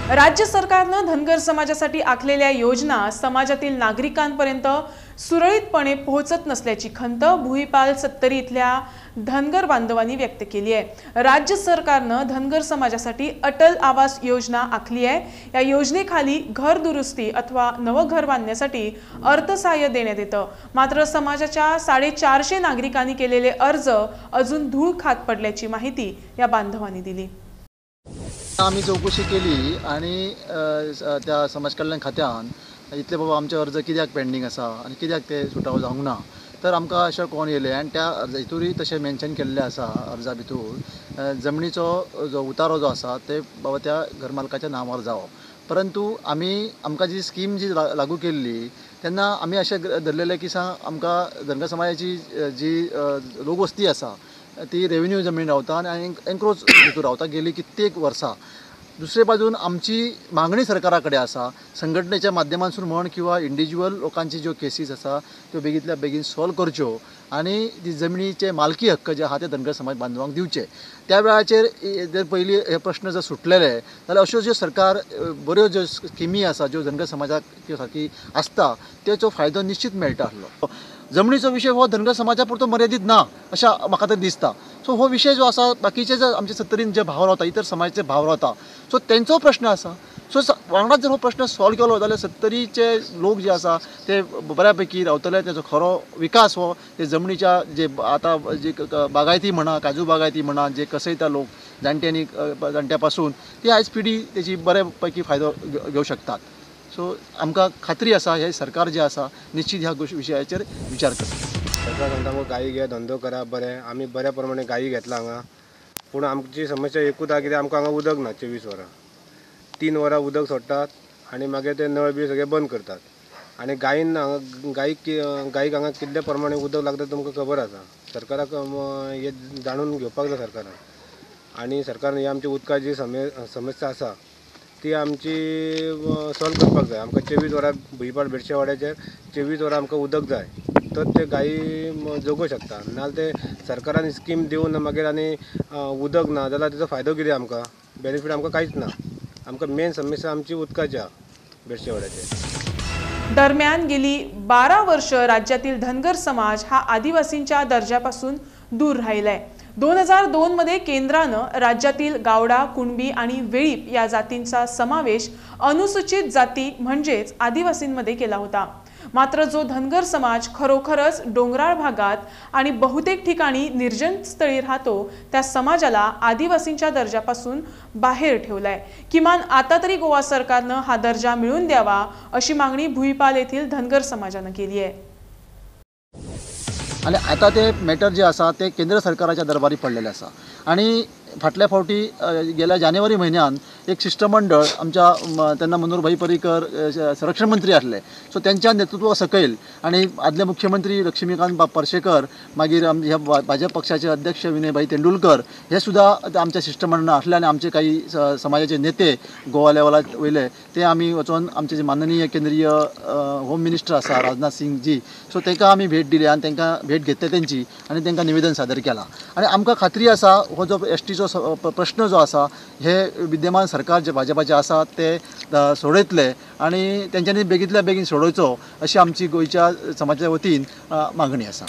राज्य सरकारनं धनगर समाजासाठी आखलेल्या योजना समाजातील नागरिकांपर्यंत सुरळीतपणे पोहोचत नसल्याची खंत भुईपाल सत्तरी इथल्या धनगर बांधवांनी व्यक्त केली आहे। राज्य सरकारनं धनगर समाजासाठी अटल आवास योजना आखली आहे। या योजनेखाली घर दुरुस्ती अथवा नवं घर बांधण्यासाठी अर्थसहाय्य देण्यात येतं। मात्र समाजाच्या 450 नागरिकांनी केलेले अर्ज अजून धूळ खात पडल्याची माहिती या बांधवांनी दिली। आम्ही चौकशी केली आणि त्या समाज कल्याण खात्यान इतले बाबा आमचे अर्ज कित्याक पेंडिंग आसा आणि कित्याक ते सुटावो जावंक ना, तर आमकां अशें कोण येयलें आणि त्या हितूरय तशें मेन्शन केल्लें आसा अर्जा भितर जमनीचो जो उतारो जो आसा ते बाबा त्या घरमालकाच्या नांवार जावप। परंतु आमकां जी स्कीम जी लागू केल्ली तेन्ना आमी अशें धरलेलें की आमकां धनगर समाजाची जी लोकवस्ती आसा ती रेव्हेन्यू जमीन रावता आणि एनक्रोच भितर रावता गेली कित्येक वर्सां। दुसरे बाजून आमची मागणी सरकारा कडेन आसा, संघटनेच्या माध्यमांतसून म्हण किंवा इंडिव्हिज्युअल लोकांची ज्यो केसीस आसा त्यो बेगींतल्या बेगीन सॉल्व करच्यो आणि ती जमनीचे मालकी हक्क जे आहा ते धनगर समाज बांधवांक दिवचे। त्या वेळाचेर जर पयलीं हे प्रश्न जर सुटलेले जाल्यार अश्यो ज्यो सरकार बऱ्यो ज्यो स्किमी आसा ज्यो धनगर समाजाक सारकी आसता तेचो फायदो निश्चित मेळटा आसलो। जमनीचो विशय हो धनगर समाजा पुरतो मर्यादीत ना अशें म्हाका तरी दिसता। सो हो विशय जो आसा बाकीचे जे आमचे सत्तरीन जे भाव रावता इतर समाजाचे भाव रावता सो तेंचो प्रश्न आसा। सो वांगडाच जर हो प्रश्न सॉल्व केलो जाल्यार सत्तरीचे लोक जे आसा ते बऱ्या पैकी रावतले। तेचो खरो विकास हो ते जमनीच्या जे आतां जी बागायती म्हणा काजू बागायती म्हणा जे कसयता लोक जाणट्या पासून ती आयज पिढी तेची बऱ्या पैकी फायदो घेवं शकतात। सो आमकां खात्री आसा हे सरकार जे आसा निश्चित ह्या विशयाचेर विचार करता। सरकार सांगता आमकां गायी घे धंदो करा बरें, आमी बऱ्या प्रमाणे गायी घेतला हांगा। पूण आमची समस्या एकूच आहा कित्याक आमकां हांगा उदक ना 24 वरां, 3 वरां उदक सोडटात आनी मागीर ते नळ बी सगळे बंद करतात। आनी गायीक हांगा कितले प्रमाणे उदक लागता तुमकां खबर आसा। सरकाराक हे जाणून घेवपाक जाय सरकारान। आनी सरकारान ही आमची उदकाची समस्या आसा ती आमची सॉल्व करपाक जाय। आमकां 24 वरां भुईपाड बेडशे वाड्याचेर 24 वरां आमकां उदक जाय तर ते गायी जगूं शकता। नाजाल्यार ते सरकारान स्कीम दिवन मागीर आनी उदक ना जाल्यार तेजो फायदो कितें आमकां, बेनिफीट आमकां कांयच ना। आमकां मेन समस्या आमची उदकाची आहा बेडशे वाड्याचेर। दरम्यान गेली 12 वर्ष राज्यातील धनगर समाज हा आदिवासींच्या दर्जापासून दूर राहिलाय। 2002 मध्ये केंद्रानं राज्यातील गावडा, कुणबी आणि वेळीप या जातींचा समावेश अनुसूचित जाती म्हणजेच आदिवासींमध्ये केला होता। मात्र जो धनगर समाज खरोखरच डोंगराळ भागात आणि बहुतेक ठिकाणी निर्जन स्थळी राहतो त्या समाजाला आदिवासींच्या दर्जापासून बाहेर ठेवलाय। किमान आता तरी गोवा सरकारनं हा दर्जा मिळवून द्यावा अशी मागणी भुईपाल येथील धनगर समाजानं केली आहे। आणि आता ते मॅटर जे आसा ते केंद्र सरकाराच्या दरबारी पडलेले आसा। आणि फाटल्या फावटी गेल्या जानेवारी म्हयन्यान एक शिष्टमंडळ आमच्या तेन्ना मनोहरभाई पर्रीकर संरक्षण मंत्री आसले सो त्यांच्या नेतृत्वा सकयल आणि आदले मुख्यमंत्री लक्ष्मीकांत पार्सेकर मागीर ह्या भाजप पक्षाचे अध्यक्ष विनयभाई तेंडुलकर हे सुद्धा आमच्या शिष्टमंडळान आसले आणि आमचे काही समाजाचे नेते गोवा लेवलार वयले ते आमी वचून आमचे जे माननीय केंद्रीय होम मिनिस्टर आसा राजनाथ सिंग जी सो तांकां आमी भेट दिली आणि तांकां भेट घेतली तेंची आणि तांकां निवेदन सादर केलां। आणि आमकां खात्री आसा हो जो एसटीचो प्रश्न जो आसा हे विद्यमान सरकार जे भाजपाचे आसा ते सोडयतले आणि तेंच्यांनी बेगींतल्या बेगीन सोडोवचो अशी आमची गोंयच्या समाजाच्या वतीन मागणी आसा।